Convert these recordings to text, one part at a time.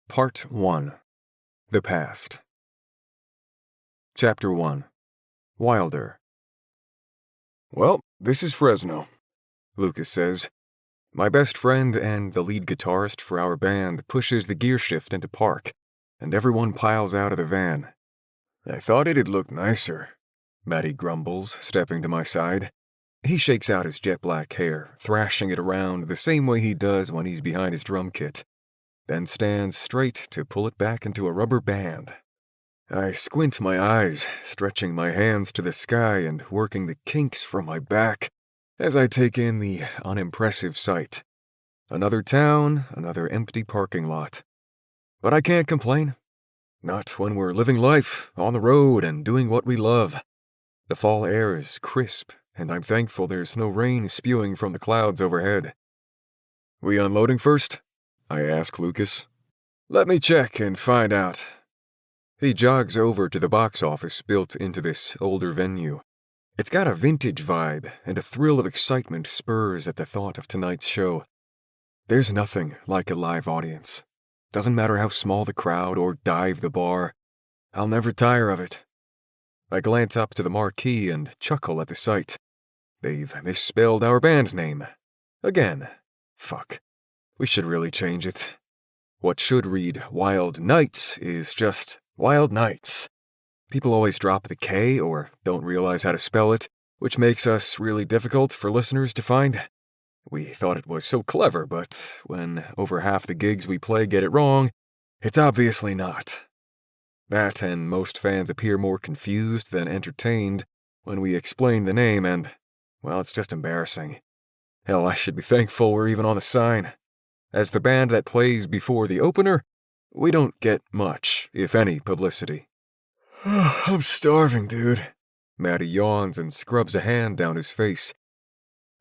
Part 1. The Past. Chapter 1. Wilder. "Well, this is Fresno," Lucas says. My best friend and the lead guitarist for our band pushes the gear shift into park, and everyone piles out of the van. "I thought it'd look nicer," Matty grumbles, stepping to my side. He shakes out his jet-black hair, thrashing it around the same way he does when he's behind his drum kit, then stands straight to pull it back into a rubber band. I squint my eyes, stretching my hands to the sky and working the kinks from my back as I take in the unimpressive sight. Another town, another empty parking lot. But I can't complain. Not when we're living life, on the road and doing what we love. The fall air is crisp, and I'm thankful there's no rain spewing from the clouds overhead. "We unloading first?" I ask Lucas. "Let me check and find out." He jogs over to the box office built into this older venue. It's got a vintage vibe, and a thrill of excitement spurs at the thought of tonight's show. There's nothing like a live audience. Doesn't matter how small the crowd or dive the bar, I'll never tire of it. I glance up to the marquee and chuckle at the sight. They've misspelled our band name. Again. Fuck. We should really change it. What should read Wild Nights is just Wild Nights. People always drop the K or don't realize how to spell it, which makes us really difficult for listeners to find. We thought it was so clever, but when over half the gigs we play get it wrong, it's obviously not. That and most fans appear more confused than entertained when we explain the name and, well, it's just embarrassing. Hell, I should be thankful we're even on the sign. As the band that plays before the opener, we don't get much, if any, publicity. "I'm starving, dude." Matty yawns and scrubs a hand down his face.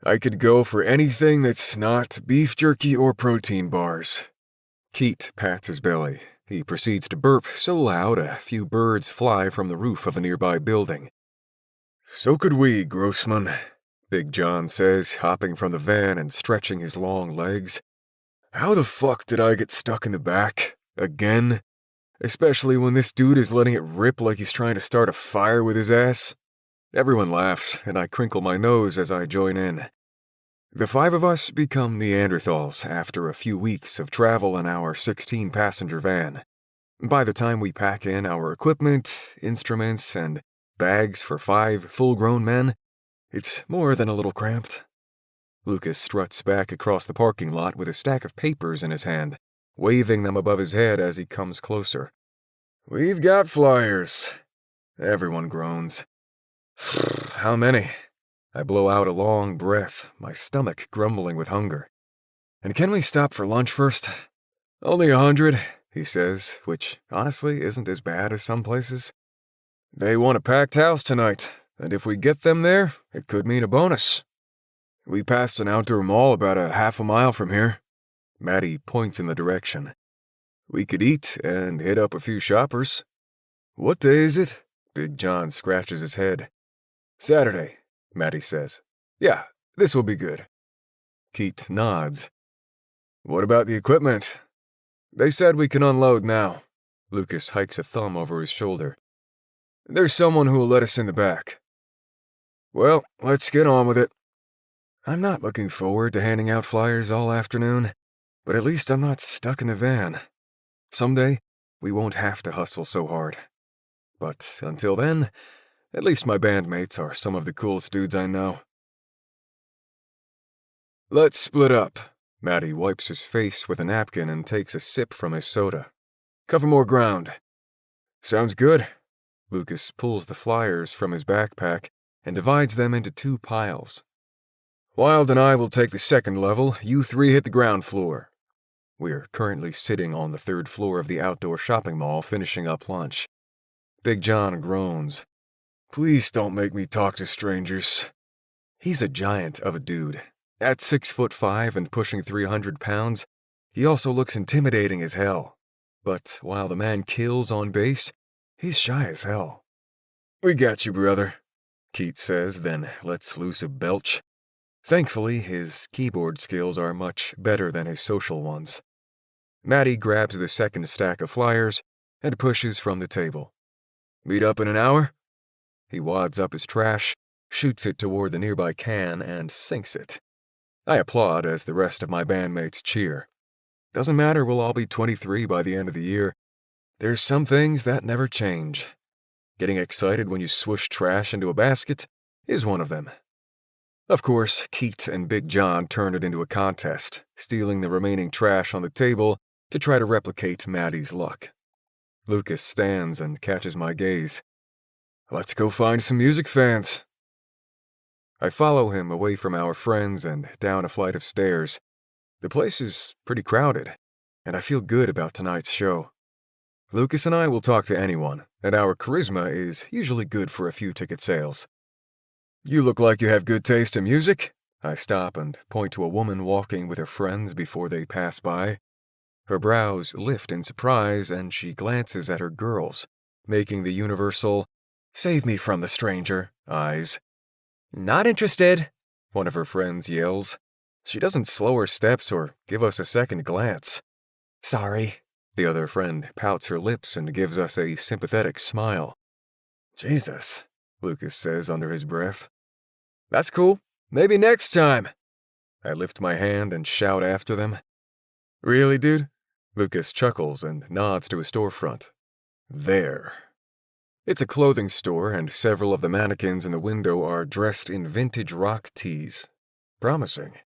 "I could go for anything that's not beef jerky or protein bars." Keat pats his belly. He proceeds to burp so loud a few birds fly from the roof of a nearby building. "So could we, Grossman," Big John says, hopping from the van and stretching his long legs. "How the fuck did I get stuck in the back? Again? Especially when this dude is letting it rip like he's trying to start a fire with his ass." Everyone laughs, and I crinkle my nose as I join in. The five of us become Neanderthals after a few weeks of travel in our 16-passenger van. By the time we pack in our equipment, instruments, and bags for 5 full-grown men, it's more than a little cramped. Lucas struts back across the parking lot with a stack of papers in his hand, waving them above his head as he comes closer. "We've got flyers." Everyone groans. "How many?" I blow out a long breath, my stomach grumbling with hunger. "And can we stop for lunch first?" "Only 100, he says, which honestly isn't as bad as some places. "They want a packed house tonight, and if we get them there, it could mean a bonus. We passed an outdoor mall about a half a mile from here." Matty points in the direction. "We could eat and hit up a few shoppers." "What day is it?" Big John scratches his head. "Saturday," Matty says. "Yeah, this will be good." Keat nods. "What about the equipment?" "They said we can unload now." Lucas hikes a thumb over his shoulder. "There's someone who will let us in the back." "Well, let's get on with it." I'm not looking forward to handing out flyers all afternoon, but at least I'm not stuck in the van. Someday, we won't have to hustle so hard. But until then, at least my bandmates are some of the coolest dudes I know. "Let's split up." Matty wipes his face with a napkin and takes a sip from his soda. "Cover more ground." "Sounds good." Lucas pulls the flyers from his backpack and divides them into 2 piles. "Wild and I will take the second level, you 3 hit the ground floor." We're currently sitting on the 3rd floor of the outdoor shopping mall finishing up lunch. Big John groans. "Please don't make me talk to strangers." He's a giant of a dude. At 6'5" and pushing 300 pounds, he also looks intimidating as hell. But while the man kills on bass, he's shy as hell. "We got you, brother," Keat says, then lets loose a belch. Thankfully, his keyboard skills are much better than his social ones. Maddie grabs the second stack of flyers and pushes from the table. Meet up in an hour? He wads up his trash, shoots it toward the nearby can, and sinks it. I applaud as the rest of my bandmates cheer. Doesn't matter, we'll all be 23 by the end of the year. There's some things that never change. Getting excited when you swoosh trash into a basket is one of them. Of course, Keat and Big John turned it into a contest, stealing the remaining trash on the table to try to replicate Maddie's luck. Lucas stands and catches my gaze. Let's go find some music fans. I follow him away from our friends and down a flight of stairs. The place is pretty crowded, and I feel good about tonight's show. Lucas and I will talk to anyone, and our charisma is usually good for a few ticket sales. You look like you have good taste in music. I stop and point to a woman walking with her friends before they pass by. Her brows lift in surprise, and she glances at her girls, making the universal, "Save me from the stranger," eyes. Not interested, one of her friends yells. She doesn't slow her steps or give us a second glance. Sorry. The other friend pouts her lips and gives us a sympathetic smile. Jesus, Lucas says under his breath. That's cool. Maybe next time. I lift my hand and shout after them. Really, dude? Lucas chuckles and nods to a storefront. There. It's a clothing store, and several of the mannequins in the window are dressed in vintage rock tees. Promising.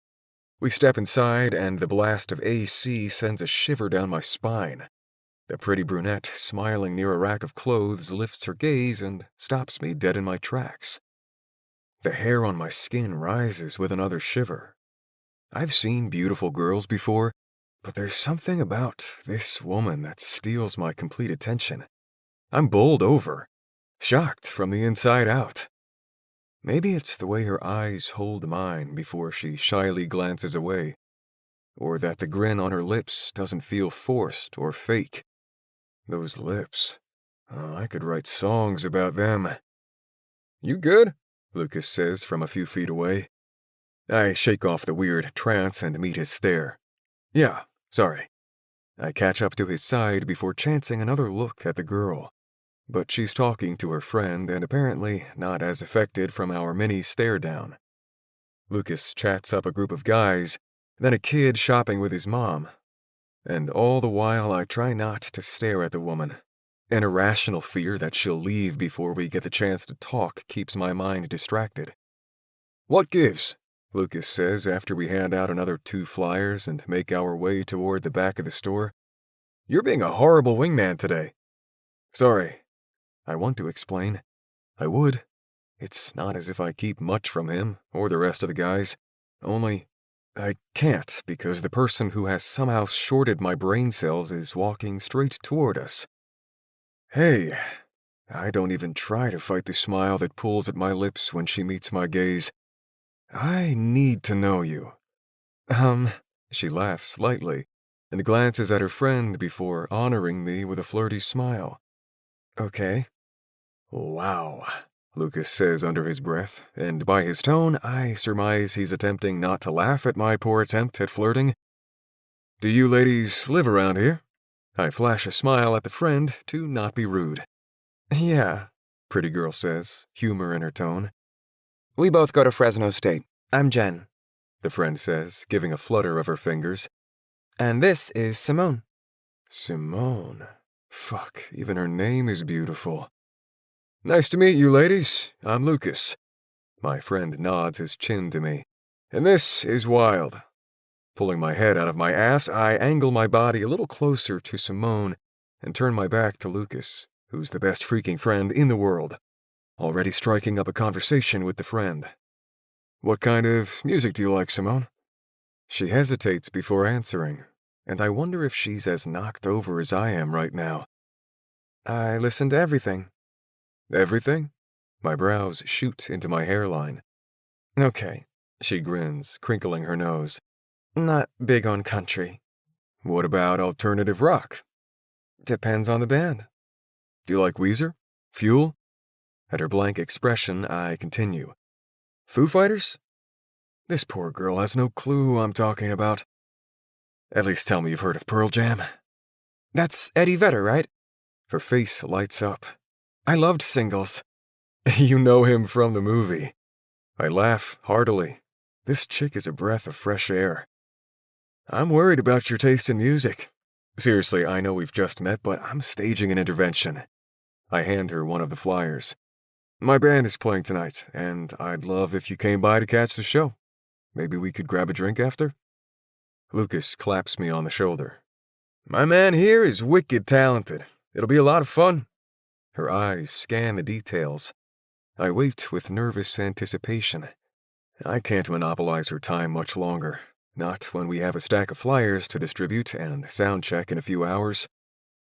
We step inside, and the blast of AC sends a shiver down my spine. The pretty brunette smiling near a rack of clothes lifts her gaze and stops me dead in my tracks. The hair on my skin rises with another shiver. I've seen beautiful girls before, but there's something about this woman that steals my complete attention. I'm bowled over, shocked from the inside out. Maybe it's the way her eyes hold mine before she shyly glances away, or that the grin on her lips doesn't feel forced or fake. Those lips. Oh, I could write songs about them. You good? Lucas says from a few feet away. I shake off the weird trance and meet his stare. Yeah, sorry. I catch up to his side before chancing another look at the girl. But she's talking to her friend and apparently not as affected from our mini stare-down. Lucas chats up a group of guys, then a kid shopping with his mom. And all the while I try not to stare at the woman. An irrational fear that she'll leave before we get the chance to talk keeps my mind distracted. What gives? Lucas says after we hand out another 2 flyers and make our way toward the back of the store. You're being a horrible wingman today. Sorry. I want to explain. I would. It's not as if I keep much from him or the rest of the guys. Only, I can't because the person who has somehow shorted my brain cells is walking straight toward us. Hey, I don't even try to fight the smile that pulls at my lips when she meets my gaze. I need to know you. She laughs lightly and glances at her friend before honoring me with a flirty smile. Okay. Wow, Lucas says under his breath, and by his tone, I surmise he's attempting not to laugh at my poor attempt at flirting. Do you ladies live around here? I flash a smile at the friend to not be rude. Yeah, pretty girl says, humor in her tone. We both go to Fresno State. I'm Jen, the friend says, giving a flutter of her fingers. And this is Simone. Simone. Fuck, even her name is beautiful. Nice to meet you, ladies. I'm Lucas. My friend nods his chin to me. And this is Wild. Pulling my head out of my ass, I angle my body a little closer to Simone and turn my back to Lucas, who's the best freaking friend in the world, already striking up a conversation with the friend. What kind of music do you like, Simone? She hesitates before answering, and I wonder if she's as knocked over as I am right now. I listen to everything. Everything? My brows shoot into my hairline. Okay, she grins, crinkling her nose. Not big on country. What about alternative rock? Depends on the band. Do you like Weezer? Fuel? At her blank expression, I continue. Foo Fighters? This poor girl has no clue who I'm talking about. At least tell me you've heard of Pearl Jam. That's Eddie Vedder, right? Her face lights up. I loved Singles. You know him from the movie. I laugh heartily. This chick is a breath of fresh air. I'm worried about your taste in music. Seriously, I know we've just met, but I'm staging an intervention. I hand her one of the flyers. My band is playing tonight, and I'd love if you came by to catch the show. Maybe we could grab a drink after? Lucas claps me on the shoulder. My man here is wicked talented. It'll be a lot of fun. Her eyes scan the details. I wait with nervous anticipation. I can't monopolize her time much longer. Not when we have a stack of flyers to distribute and sound check in a few hours.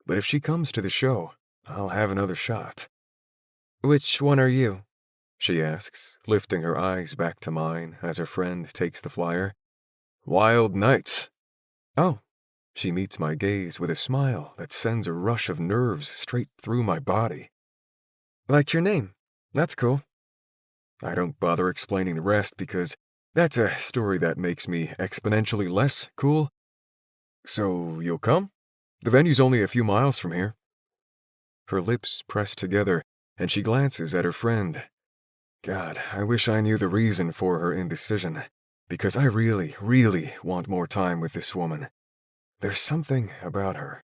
But if she comes to the show, I'll have another shot. Which one are you? She asks, lifting her eyes back to mine as her friend takes the flyer. Wild Nights. Oh. She meets my gaze with a smile that sends a rush of nerves straight through my body. Like your name. That's cool. I don't bother explaining the rest because that's a story that makes me exponentially less cool. So you'll come? The venue's only a few miles from here. Her lips press together, and she glances at her friend. God, I wish I knew the reason for her indecision, because I really, really want more time with this woman. There's something about her,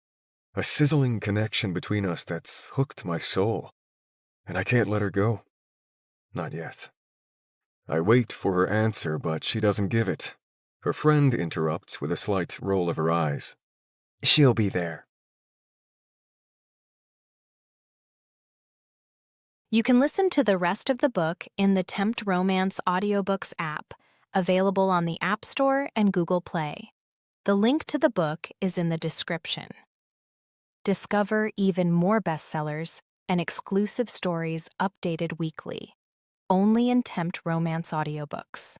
a sizzling connection between us that's hooked my soul, and I can't let her go. Not yet. I wait for her answer, but she doesn't give it. Her friend interrupts with a slight roll of her eyes. She'll be there. You can listen to the rest of the book in the Tempt Romance audiobooks app, available on the App Store and Google Play. The link to the book is in the description. Discover even more bestsellers and exclusive stories updated weekly, only in Tempt Romance audiobooks.